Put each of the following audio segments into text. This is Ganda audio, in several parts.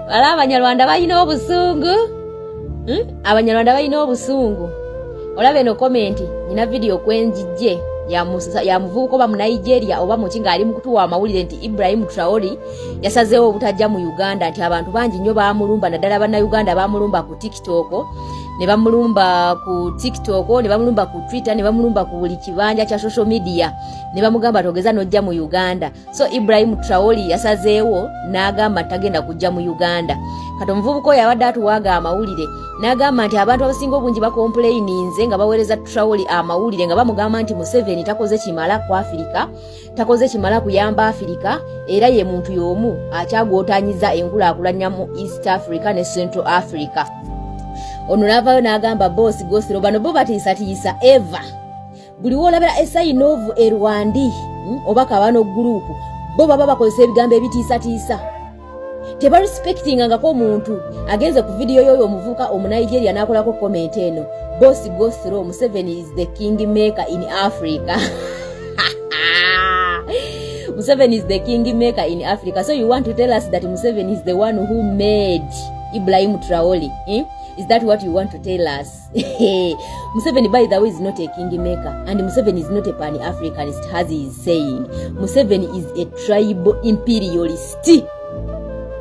Wala abanyarwanda bayina obusungu. Abanyarwanda bayina obusungu. Olabe no comment nina video kwenjije ya muvuko ba mu Nigeria oba mu kinga ali mukutuwa amawulire nti Ibrahim Traore yasazeewo obutajja mu Uganda nti abantu bangi nnyo baamulumba naddala banna Uganda baamulumba ku TikTok ne bamulumba ku TikTok ne bamulumba ku Twitter ne bamulumba ku buli kibanja kya social media ne bamugamba togeza nojja mu Uganda. So Ibrahim Traore yasazeewo n'agamba tagenda kujja mu Uganda. Kati omuvubuka yabadde atuwaaga amawulire n'agamba nti abantu abasinga obungi bakomplaininze nga baweereza Traore amawulire nga bamugamba nti Museveni takoze kimala ku Afrika, takoze kimala kuyamba Afrika, era ye muntu y'omu akyagootanyiza enkulaakulanya mu East Africa ne Central Africa. Ono n'avaayo n'agamba boss Gosiro bano bo batiisatiisa eva buli wolabera sign of Rwandi oba Kabano group bo baba bakozesa ebigambo ebitiisatiisa. Teba respecting ngako muntu agenze ku video yoyo omuvuka omu Nigeria nakolako comment eno boss Gosiro Museveni is the king maker in Africa. Museveni is the king maker in Africa. So you want to tell us that Museveni is the one who made Ibrahim Traore? Is that what you want to tell us? Museveni, by the way, is not a king maker, and Museveni is not a pan-Africanist, as he is saying. Museveni is a tribal imperialist.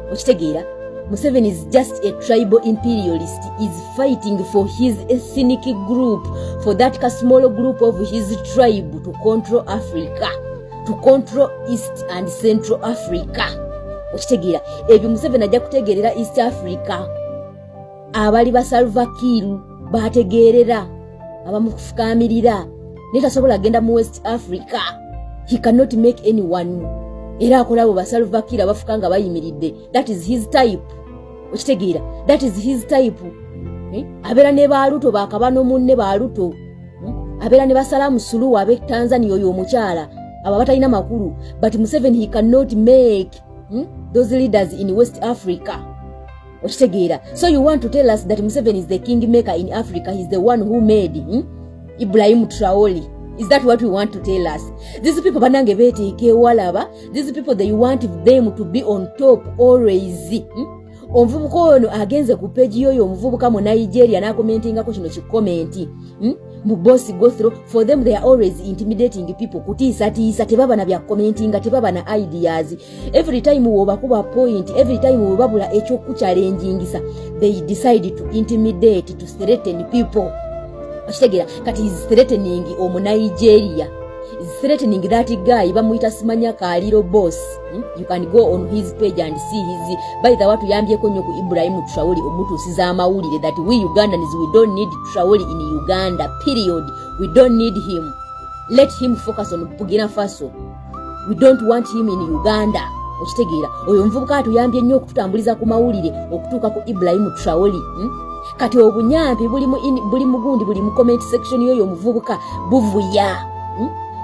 Museveni is just a tribal imperialist. Is fighting for his ethnic group, for that small group of his tribe to control Africa, to control East and Central Africa. Ebyo Museveni ajja kutegerera East Africa. Abali ba Salva Kiir bategerera abamufukamirira netasobola agenda mu West Africa. He cannot make anyone. Era akolabo ba Salva Kiir abafukanga bayimiridde. That is his type. Okitegeera, that is his type. Abera ne baluto bakabano munne baluto. Abera ne basalamu Suluhu abe Tanzania oyo omukyala aba batalina makulu. But Museveni, he cannot make those leaders in West Africa. So you want to tell us that Museveni is the king maker in Africa? He's the one who made Ibrahim Traore. Is that what you want to tell us? These people banange beteke walaba. These people, they want them to be on top always. Omuvubuka ono agenze ku page yoyo omuvubuka mu Nigeria na commentinga ko kino kikomenti. Mu boss go through for them, they are always intimidating people. Kutiisa tebaba na bya commentinga, tebaba na ideas. Every time woba kuba point, every time wobabula ekyo ku challengingisa, they decide to intimidate, to threaten people. Ashtegera kati is threatening omu Nigeria. Is threatening that guy bamuyita simanya kaliro boss. You can go on his page and see his by the way tuyambye ko nyoku Ibrahim Traore omuntu siza amawulire that we Ugandans, we don't need Traore in Uganda, period. We don't need him. Let him focus on Burkina Faso. We don't want him in Uganda. Okitegeera oyo mvubuka tuyambye nnyo okututambuliza ku mawulire okutuuka ku Ibrahim Traore. Kati obunyampi buli mugundi buli mu comment section yoyo omuvubuka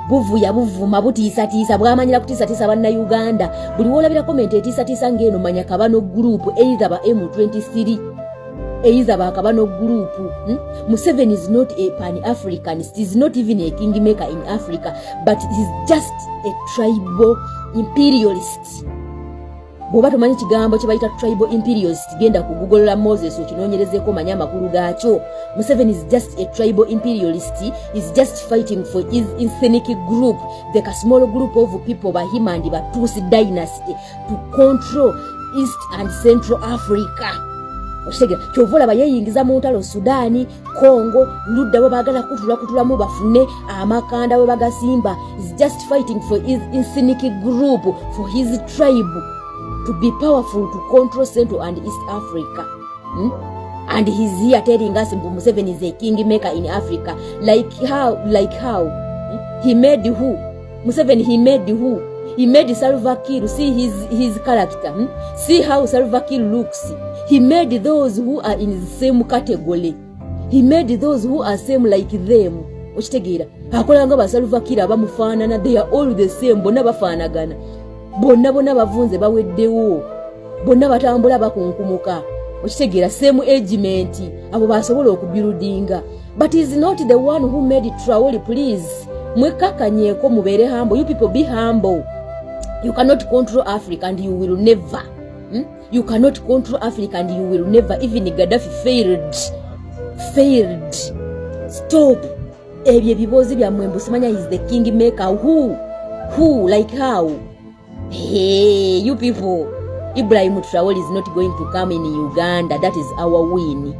buvuya buvuma butiisatiisa bwamanyira kutiisatiisa banna Uganda. Buli wolabira comment etiisatiisa ngeno manya Kabano group either ba M23 either ba Kabano group. Museveni is not a pan-Africanist. He's not even a kingmaker in Africa, but he's just a tribal imperialist. Boba tumanyi kigambo kye bayita tribal imperialist, genda ku Google la Moses okinonyerezeko manya makulu gacho. Museveni is just a tribal imperialist. Is just fighting for his ethnic group, the small group of people by him and the Tutsi dynasty, to control East and Central Africa. Oshege kyovola bayeyingiza mu ntalo Sudani, Congo, ludda babagala kutula mu bafune amakanda we bagasimba. Is just fighting for his ethnic group, for his tribe to be powerful to control Central and East Africa. And he's here telling us Museveni is a king maker in Africa. Like how? He made who? Museveni, he made who? He made Salva Kiir. See his character. See how Salva Kiir looks. He made those who are in the same category. He made those who are same like them. Okitegeera akolanga ba Salva Kiir abamufaanana, they are all the same, bonna bafaanagana. Bonna bavunze baweddewo, bonna batambula bakunkumuka. Okitegeera same agement, abo basobola okubuildinga. But is not the one who made Traore. Please mwekakanyeko mubeere humble. You people be humble. You cannot control Africa and you will never. You cannot control Africa and you will never. Even Gaddafi failed. Stop. Ebye bibozi bya mwembu simanya is the king maker. Who like how? Hey, you people. Ibrahim Traore is not going to come in Uganda. That is our win.